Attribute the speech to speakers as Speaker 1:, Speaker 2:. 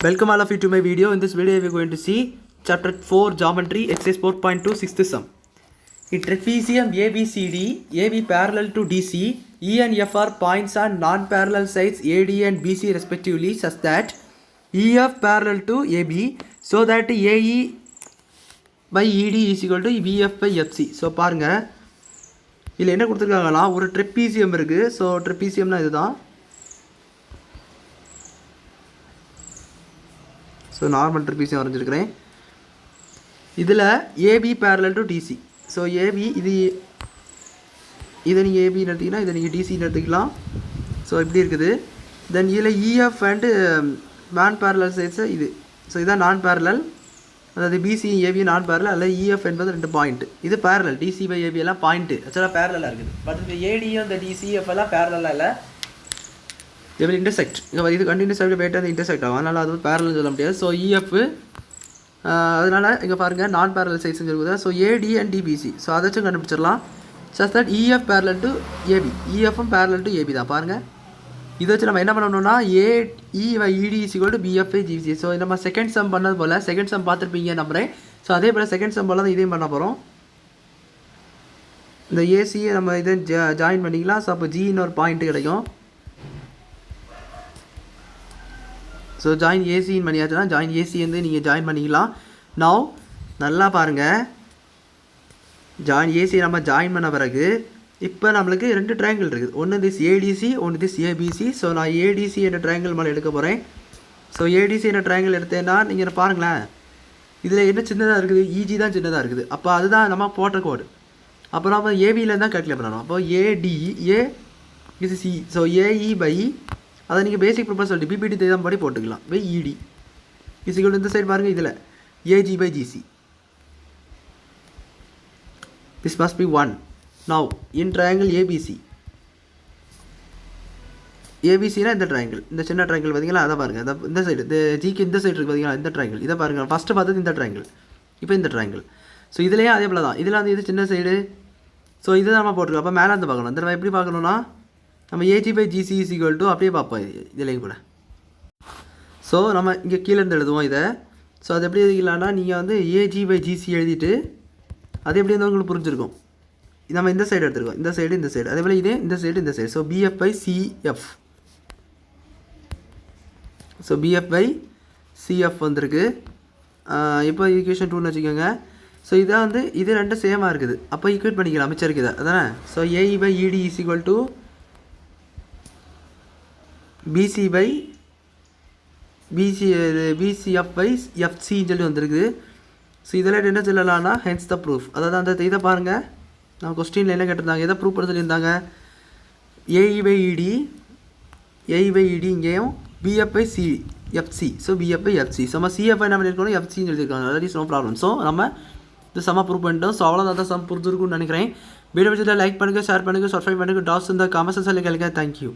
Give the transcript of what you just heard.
Speaker 1: Welcome all of you to my video. In this video we are going to see chapter 4 geometry exercise 4.2 sixth sum. In trapezium ABCD, AB parallel to DC, E and F are points on non-parallel sides AD and BC respectively such that EF parallel to AB so that AE by ED is equal to BF by FC. So பாருங்க இதில் என்ன கொடுத்துருக்காங்கன்னா ஒரு trapezium இருக்குது. So ட்ரெப்பீசியம்னா இதுதான். So normal trapezium வரைஞ்சிருக்கிறேன். இதில் AB parallel to DC. So AB இதை நீங்கள் ஏபின்னு எடுத்திங்கன்னா இதை நீங்கள் டிசின்னு எடுத்துக்கலாம். ஸோ இப்படி இருக்குது. தென் இதில் இஎஃப் அண்டு நான் பேரலல் சைட்ஸு இது. ஸோ இதுதான் நான் பேரலல், அதாவது பிசி ஏபி நான் பேரலல், அல்ல இஎஃப் என்பது 2 பாயிண்ட். இது பேரலல், டிசி பை ஏபி எல்லாம் பாயிண்ட்டு ஆக்சுவலாக பேரலாக இருக்குது. பட் இந்த ஏடியும் இந்த டிசிஎஃப் எல்லாம் பேரலாக இல்லை, they will intersect. இது கண்டினியூஸ் ஆகிட்டு போய்ட்டு அது இன்டர்செக்ட் ஆகும், அதனால் அது பேரலல் சொல்ல முடியாது. ஸோ இஎஃப் அதனால் இங்கே பாருங்கள் நான் பேரலல் சைட்ஸ் இருக்குது. So AD and DBC, so அதை வச்சும் கண்டுபிடிச்சிடலாம். Just that EF parallel to AB, இஎஃப்பும் பேரலல் டு ஏபி தான். பாருங்கள் இதை வச்சு நம்ம என்ன பண்ணணும்னா AED is equal to BF by GC. So நம்ம செகண்ட் சம் பண்ணது போல் செகண்ட் சம் பார்த்துருப்பீங்க நம்புறேன். ஸோ அதே போல் செகண்ட் சம் போல் தான் இதையும் பண்ண போகிறோம். இந்த ஏசியை நம்ம இதை ஜாயின் பண்ணிக்கலாம். ஸோ அப்போ ஜின்னு ஒரு பாயிண்ட்டு கிடைக்கும். ஸோ ஜாயின் ஏசின்னு பண்ணியாச்சுன்னா ஜாயின் ஏசி வந்து நீங்கள் ஜாயின் பண்ணிக்கலாம். நவ் நல்லா பாருங்கள், ஜாயின் ஏசி நம்ம ஜாயின் பண்ண பிறகு இப்போ நம்மளுக்கு 2 ட்ரையாங்கிள் இருக்குது. ஒன்று திஸ் ஏடிசி, ஒன்று திஸ் ஏபிசி. ஸோ நான் ஏடிசி என்ற ட்ரையாங்கிள் மேலே எடுக்க போகிறேன். ஸோ ஏடிசி என்ற ட்ரையாங்கிள் எடுத்தேன்னா நீங்கள் பாருங்களேன், இதில் என்ன சின்னதாக இருக்குது, இஜி தான் சின்னதாக இருக்குது. அப்போ அதுதான் நம்ம போட்ட கோடு. அப்போ நம்ம ஏபியில் தான் கால்குலேட் பண்ணணும். அப்போ ஏடி ஏ இது சி. ஸோ ஏஇ பை அதை நீங்கள் பேசிக் ப்ரிப்பர் சொல்லிட்டு பிபிடி தேதம் படி போட்டுக்கலாம். பை இடி இசிக்கல் இந்த சைடு பாருங்கள், இதில் AG by GC. This must be 1. Now in triangle ABC, ஏபிசினா இந்த ட்ரையாங்கிள், இந்த சின்ன ட்ரையாங்கிள் பார்த்தீங்களா, அதை பாருங்கள். இந்த சைடு இந்த ஜிக்கு இந்த சைடு இருக்குது பார்த்தீங்களா, இந்த ட்ரையாங்கிள் இதை பாருங்கள். ஃபஸ்ட்டு பார்த்தது இந்த ட்ரையாங்கிள், இப்போ இந்த ட்ரையாங்கிள். ஸோ இதுலேயே அதே போல் தான், இதில் வந்து இது சின்ன சைடு. ஸோ இதை நம்ம போட்டுருக்கோம். அப்போ மேலே வந்து பார்க்கணும். இந்த எப்படி பார்க்கணுன்னா நம்ம AG by GC is equal to அப்படியே பார்ப்போம் இதுலேயும் கூட. ஸோ நம்ம இங்கே கீழேருந்து எழுதுவோம் இதை. ஸோ அது எப்படி எழுதிக்கலாம்னா நீங்கள் வந்து ஏஜி பை ஜிசி எழுதிட்டு அது எப்படி இருந்தால் உங்களுக்கு புரிஞ்சிருக்கும். நம்ம இந்த சைடு எடுத்துருக்கோம், இந்த சைடு இந்த சைடு, அதே போல் இதே இந்த சைடு இந்த side. So BF by CF. So BF by CF வந்திருக்கு. இப்போ ஈக்குவேஷன் 2ன்னு வச்சுக்கோங்க. ஸோ இதான் வந்து இது ரெண்டும் சேமாக இருக்குது. அப்போ ஈக்குவேட் பண்ணிக்கலாம், மிச்சம் இருக்குது அதானே. So AE by ED is equal to BC by BCF by எஃப்சின்னு சொல்லி வந்திருக்குது. ஸோ இதில் என்ன சொல்லலாம்னா ஹென்ஸ் த ப்ரூஃப். அதாவது அந்த இதை பாருங்கள், நான் கொஸ்டினில் என்ன கேட்டிருந்தாங்க, எதை ப்ரூஃப் பண்ண சொல்லியிருந்தாங்க. ஏஇ பை இடி இங்கேயும் BF by C FC. So BF by FC. So நம்ம சிஎஃப் என்ன பண்ணியிருக்கோம், எஃப்சின்னு சொல்லியிருக்காங்க. That is no problem. So நம்ம இந்த சம்மா ப்ரூவ் பண்ணிட்டோம். ஸோ அவ்வளோதான் சம் புரிஞ்சிருக்குன்னு நினைக்கிறேன். வீடியோ பிடிச்சதை லைக் பண்ணுங்கள், ஷேர் பண்ணுங்கள், சப்ஸ்கிரைப் பண்ணுங்கள். டாஸ் இந்த கமெண்ட்ஸ் கேளுங்க. தேங்க்யூ.